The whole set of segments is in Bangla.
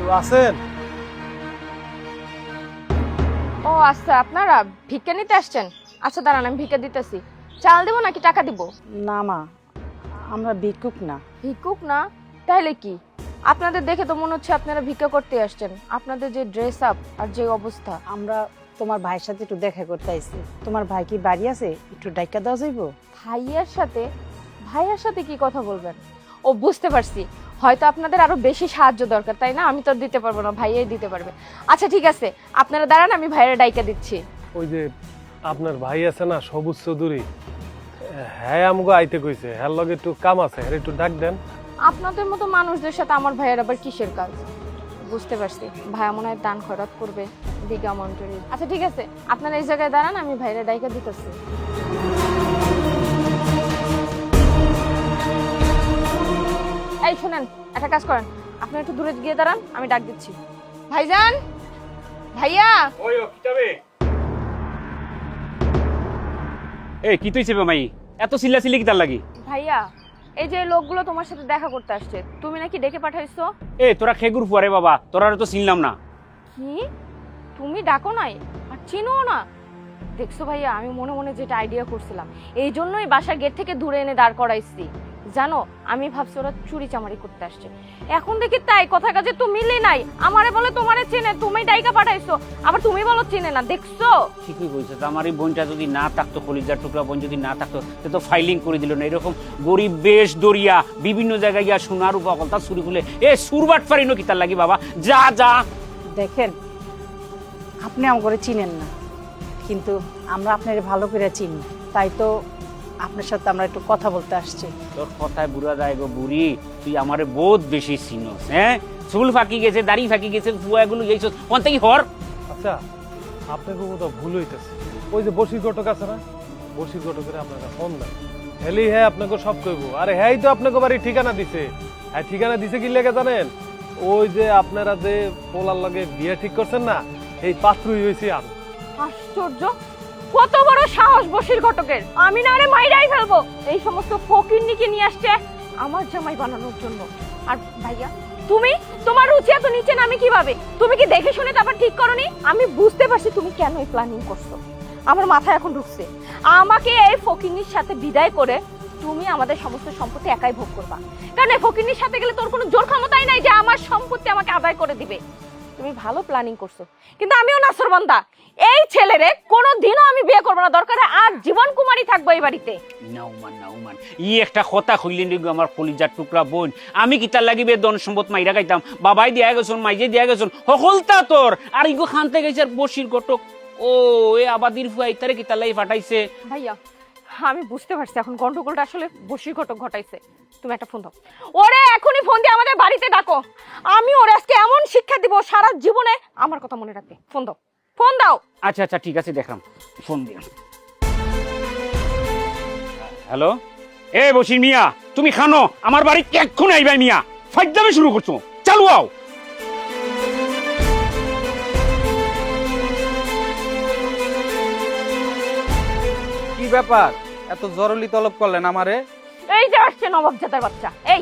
কেউ আছেন? ও আচ্ছা, আপনারা ভিক্ষা নিতে আসছেন? আচ্ছা দাঁড়ান, আমি ভিক্ষা দিতেছি। চাল দেবো নাকি টাকা দিব? না মা, আমরা ভিক্ষুক না। ভিক্ষুক না? তাহলে কি? আপনাদের দেখে তো মনে হচ্ছে আপনারা ভিক্ষা করতে আসছেন। আপনাদের যে ড্রেস আপ আর যে অবস্থা। আমরা তোমার ভাইয়ের সাথে একটু দেখা করতে আইছি। তোমার ভাই কি বাড়ি আছে? একটু ডাইকা দেওয়া যাইবো? ভাইয়ার সাথে? ভাইয়ার সাথে কি কথা বলবেন? ও বুঝতে পারছি, হয়তো আপনাদের আরো বেশি সাহায্য দরকার, তাই না? আমি তো দিতে পারবো না, ভাইয়াই দিতে পারবে। আচ্ছা ঠিক আছে, আপনারা দাঁড়ান, আমি ভাইয়ের ডাইকা দিচ্ছি। ওই যে আপনার ভাই আছে না সবুজ চৌধুরী, হ্যাঁ আমগো আইতে কইছে, হ্যাঁ লগে একটু কাম আছে, হ্যাঁ একটু ডাক দেন। আপনাদের মতো মানুষদের সাথে আমার ভাইয়ের আবার কিসের কাজ? বুঝতে পারছি, ভাইয়া মনে হয় দান খয়রাত করবে দিঘা মন্টরি। আচ্ছা ঠিক আছে, আপনারা এই জায়গায় দাঁড়ান, আমি ভাইয়ের ডাইকা দিতেছি। এই শুনেন, একটা কাজ করেন, আপনি একটু দূরে গিয়ে দাঁড়ান, আমি ডাক দিচ্ছি। ভাইজান, ভাইয়া। ওই ও কিতাবে এই কি তুই চেপে মাই এত চিল্লাচিল্লি কি তার লাগি? ভাইয়া, এই যে লোকগুলো তোমার সাথে দেখা করতে আসছে, তুমি নাকি ডেকে পাঠাইছো? এ তোরা খেগুর পরে বাবা, তোরা তো চিনলাম না। কি? তুমি ডাকো নাই আর চিনো না? দেখছো ভাইয়া, আমি মনে মনে যেটা আইডিয়া করছিলাম, এই জন্যই বাসার গেট থেকে দূরে এনে দাঁড় করাইছি। জানো, আমি ভাবছি ওরা চুরি চামারি করতে আসছে, এখন দেখি তাই কথা কাজে তো মিলে নাই। আমারে বলে তোমারে চেনে, তুমি ডাইকা পাঠাইছো, আবার তুমি বলো চেনে না। দেখছো? ঠিকই কইছো, তো আমার এই বোনটা যদি না থাকতো, কলিজার টুকরা বোন যদি না থাকতো, সে তো ফাইলিং করে দিল না। এরকম গরিব বেশ দরিয়া বিভিন্ন জায়গায় গিয়া সোনার উপকলতা চুরি করলে এ সুরবাট পারি কি তার লাগি বাবা? যা যা। দেখেন, আপনি আমাকে চিনেন না, কিন্তু আমরা আপনার ভালো করে চিনি, তাই তো আপনার সাথে আমরা একটু কথা বলতে আসছি। তোর কথায় বুড়া যায় গো বুড়ি, তুই আমারে বহুত বেশি চিনস। হ্যাঁ, চুল ফাঁকি গেছে, দাড়ি ফাঁকি গেছে, ফুয়াগুলো গেছ কোন থেকে হর। আচ্ছা আপনাকে কোথাও ভুল হইতেছে, ওই যে বসির ঘটক আছে না, বসির ঘটকের আপনাকে ফোন দেন, হেলি হ্যাঁ আপনাকে সব কইবো। আরে হ্যাঁ তো আপনাকে বাড়ির ঠিকানা দিছে। হ্যাঁ ঠিকানা দিছে কি লেগে জানেন? ওই যে আপনারা যে পোলার লাগে বিয়ে ঠিক করছেন না, এই পাত্রই হয়েছি আমি। আশ্চর্য, কত বড় সাহস বসির ঘটকের! আমি না আরে মাইরাই ফেলবো। এই সমস্ত ফকিন্নিকে নিয়ে আসছে আমার জামাই বানানোর জন্য। আর ভাইয়া, তুমি তোমার রুচি এত নিচে নামে কিভাবে? তুমি কি দেখে শুনে তারপর ঠিক করনি? আমি বুঝতে পারছি তুমি কেন এই প্ল্যানিং করছো, আমার মাথায় এখন ঢুকছে। আমাকে এই ফকিন্নির সাথে বিদায় করে তুমি আমাদের সমস্ত সম্পত্তি একাই ভোগ করবা, কারণ এই ফকিন্নির সাথে গেলে তোর কোনো জোর ক্ষমতাই নাই যে আমার সম্পত্তি আমাকে আদায় করে দিবে। তুমি ভালো প্ল্যানিং করছো, কিন্তু আমিও নাসরবান্দা। এই ছেলেরে কোনোদিনও আমি বিয়ে করবো না, দরকারে আর জীবন কুমারী থাকবো এই বাড়িতে। নাউমান নাউমান ই একটা কথা কইলেন রে আমার কলিজার টুকরা বোন। আমি কি তার লাগিবে ধন সম্পদ মাইরা গাইতাম, বাবাই দিয়া গেছন, মাইজে দিয়া গেছন, সকলতা তোর। আর ইগো খানতে গেছে আর বসির ঘটক। ও এ আবাদির ফুয়া ইতারে কি তার লাগি ফাটাইছে। ভাইয়া, আমি বুঝতে পারছি এখন গন্ডগোলটা আসলে বসির ঘটক ঘটাইছে। তুমি একটা ফোন দাও, ওরে এখনই ফোন দিয়ে আমাদের বাড়িতে ডাকো। আমি ওরে আজকে এমন শিক্ষা দিব, সারা জীবনে আমার কথা মনে রাখবে। ফোন দাও, ফোন দাও। আচ্ছা আচ্ছা ঠিক আছে, দেখলাম, ফোন দিলাম। হ্যালো, এ বসির মিয়া, তুমি খানো আমার বাড়ি এক্ষুনি আইবাই মিয়া। ফাইদামে শুরু করছো, চালু আও। কি ব্যাপার, এত জরুরি তলব করলেন আমারে? এই যে আসছে নবাবজাদার বাচ্চা। এই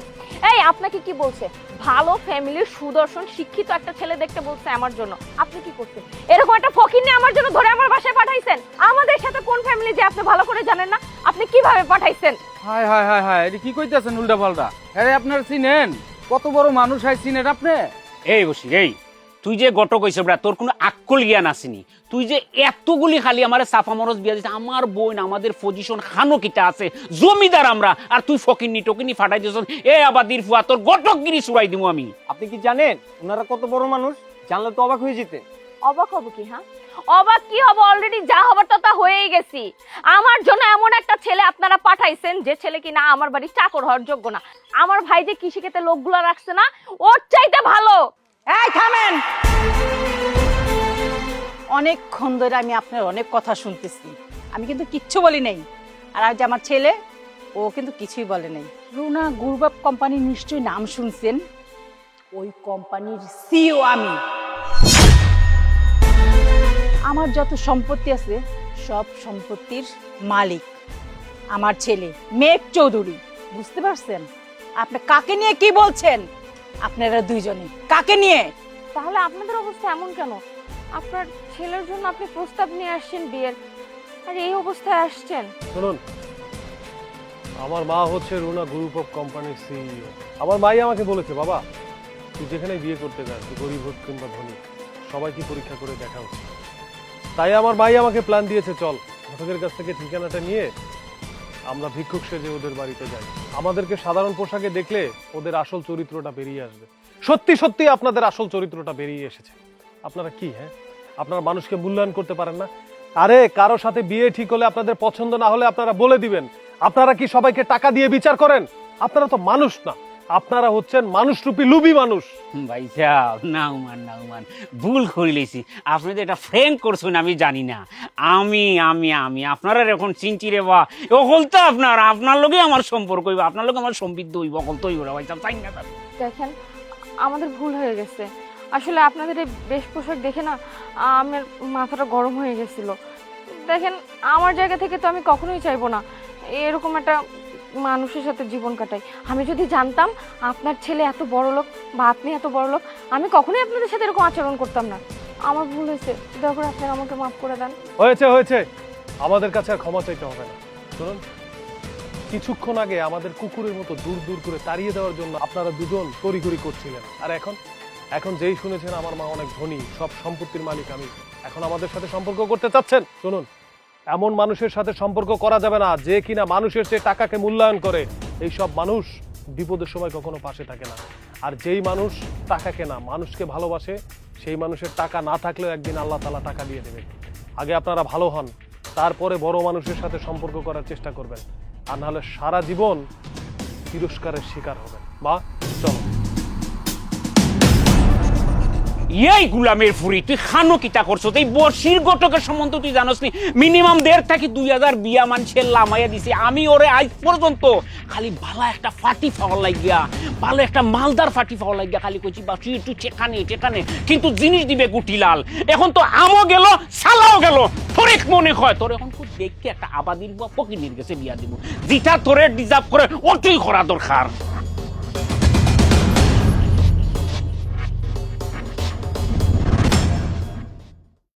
এই আপনাকে কি বলছে? ভালো ফ্যামিলির সুদর্শন শিক্ষিত একটা ছেলে দেখতে বলছে আমার জন্য। আপনি কি করছেন? এরকম একটা ফকিন্নি আমার জন্য ধরে আমার বাসায় পাঠাইছেন। আমাদের সাথে কোন ফ্যামিলি যে আপনি ভালো করে জানেন না, আপনি কিভাবে পাঠাইছেন? হায় হায় হায় হায়, এটা কি কইতাছেন উল্টা পাল্টা? আরে আপনারা চিনেন? কত বড় মানুষ হয় চিনেন আপনি? এই বসির, এই তুই যে গট কইছ ব্রা, তোর কোনো আক্কল জ্ঞান আসেনি। তুই যে এতগুলি খালি আমার সাফা মরজ বিয়া দিছিস, আমার বোন আমাদের পজিশন খানো কিটা আছে, জমিদার আমরা, আর তুই ফকিন্নি টকিনি ফাটাই দিছ। এ আবাদির ফুয়া, তোর গটকগিরি ছুড়াই দিমু আমি। আপনি কি জানেন ওনারা কত বড় মানুষ? জানলে তো অবাক হয়ে যেতে। অবাক হব কি? হ্যাঁ অবাক কি হব? অলরেডি যা হবার তা তা হয়েই গেছি। আমার জন্য এমন একটা ছেলে আপনারা পাঠাইছেন যে ছেলে কিনা আমার বাড়ির চাকর হওয়ার যোগ্য না। আমার ভাই যে কৃষিক্ষেতে লোকগুলো রাখছে না, ওর চাইতে ভালো। এই থামেন, অনেকক্ষণ ধরে আমি আপনার অনেক কথা শুনতেছি, আমি কিন্তু কিচ্ছু বলি নাই। আর আজ আমার ছেলে, ও কিন্তু কিছুই বলে নাই। রুনা গ্রুপ কোম্পানি নিশ্চয়ই নাম শুনছেন, ওই কোম্পানির সিইও আমি। আমার যত সম্পত্তি আছে সব সম্পত্তির মালিক আমার ছেলে মেঘ চৌধুরী। বুঝতে পারছেন? আপনি কাকে নিয়ে কি বলছেন? আপনারা দুইজনে কাকে নিয়ে? তাহলে আপনাদের অবস্থা এমন কেন? আপনার ছেলের জন্য আপনি প্রস্তাব নিয়ে আসছেন বিয়ের, আর এই অবস্থায় আসছেন। শুনুন, আমার মা হচ্ছে রুনা গ্রুপ অফ কোম্পানির সিইও। আমার মাই আমাকে বলেছে, বাবা তুই যেখানে বিয়ে করতে যাস, তুই গরিব হোক কিংবা ধনী, সবাইকে পরীক্ষা করে দেখা উচিত। তাই আমার মাই আমাকে প্ল্যান দিয়েছে, চল ঘটকের কাছ থেকে ঠিকানাটা নিয়ে আমরা ভিক্ষুক সেজে ওদের বাড়িতে যাই। আমাদেরকে সাধারণ পোশাকে দেখলে ওদের আসল চরিত্রটা বেরিয়ে আসবে। সত্যি সত্যি আপনাদের আসল চরিত্রটা বেরিয়ে এসেছে। আপনারা কি, হ্যাঁ, আপনারা মানুষকে মূল্যায়ন করতে পারেন না? আরে কারো সাথে বিয়ে ঠিক হলে আপনাদের পছন্দ না হলে আপনারা বলে দিবেন। আপনারা কি সবাইকে টাকা দিয়ে বিচার করেন? আপনারা তো মানুষ না, আপনারা হচ্ছেন মানুষরূপী লুবি মানুষ। ভাই সাহেব, নাউমান ভুল করে লেছি। আপনি তো এটা ফ্র্যাঙ্ক করছেন আমি জানি না। আমি আমি আমি আপনারা এখন চিনছি রে বা অকল তো আপনার লগে আমার সম্পর্ক হইব, আপনার লগে আমার সম্পৃক্ত হইব, অকল তো হইব ভাই সাহেব, চাই না। দেখেন, আমাদের ভুল হয়ে গেছে। আসলে আপনাদের এই বেশ পোশাক দেখে না আমার মাথাটা গরম হয়ে গেছিল। দেখেন, আমার জায়গা থেকে তো আমি কখনোই চাইবো না এরকম একটা মানুষের সাথে জীবন কাটাই। আমি যদি জানতাম আপনার ছেলে এত বড় লোক বা আপনি এত বড় লোক, আমি কখনোই আপনাদের সাথে এরকম আচরণ করতাম না। আমার ভুল হয়েছে, দয়া করে আপনারা আমাকে মাফ করে দেন। হয়েছে, আমাদের কাছে আর ক্ষমা চাইতে হবে না। শুনুন, কিছুক্ষণ আগে আমাদের কুকুরের মতো দূর দূর করে তাড়িয়ে দেওয়ার জন্য আপনারা দুজন তড়িঘড়ি করছিলেন, আর এখন যেই শুনেছেন আমার মা অনেক ধনী, সব সম্পত্তির মালিক আমি, এখন আমাদের সাথে সম্পর্ক করতে চাচ্ছেন? শুনুন, এমন মানুষের সাথে সম্পর্ক করা যাবে না যে কিনা মানুষের চেয়ে টাকাকে মূল্যায়ন করে। এই সব মানুষ বিপদের সময় কখনো পাশে থাকে না। আর যেই মানুষ টাকাকে না মানুষকে ভালোবাসে, সেই মানুষের টাকা না থাকলেও একদিন আল্লাহ তাআলা টাকা দিয়ে দেবে। আগে আপনারা ভালো হন, তারপরে বড় মানুষের সাথে সম্পর্ক করার চেষ্টা করবেন, আর নাহলে সারা জীবন তিরস্কারের শিকার হবেন। মা, চলো। এই গুলামের ফুরি, তুই খানো কিতা করছো? এই বর্ষির গটকের সম্বন্ধে তুই জানোস নি? মিনিমাম 1.5 থেকে 2,000 বিয়া মানুষের লামাইয়া দিছে। আমি ওরে আজ পর্যন্ত খালি ভালো একটা ফাটি পাওয়ার লাগিয়া, ভালো একটা মালদার ফাটি পাওয়ার লাগিয়া খালি কইছি বাসি একটু চেকানে, কিন্তু জিনিস দিবে গুটিলাল। এখন তো আমও গেল, সালাও গেল, ফরিক মনে হয় তোর এখন খুব দেখতে একটা আবাদির বা ফকিনির গেছে বিয়া দিব, যেটা তোরে ডিজার্ভ করে ওটাই করা দরকার।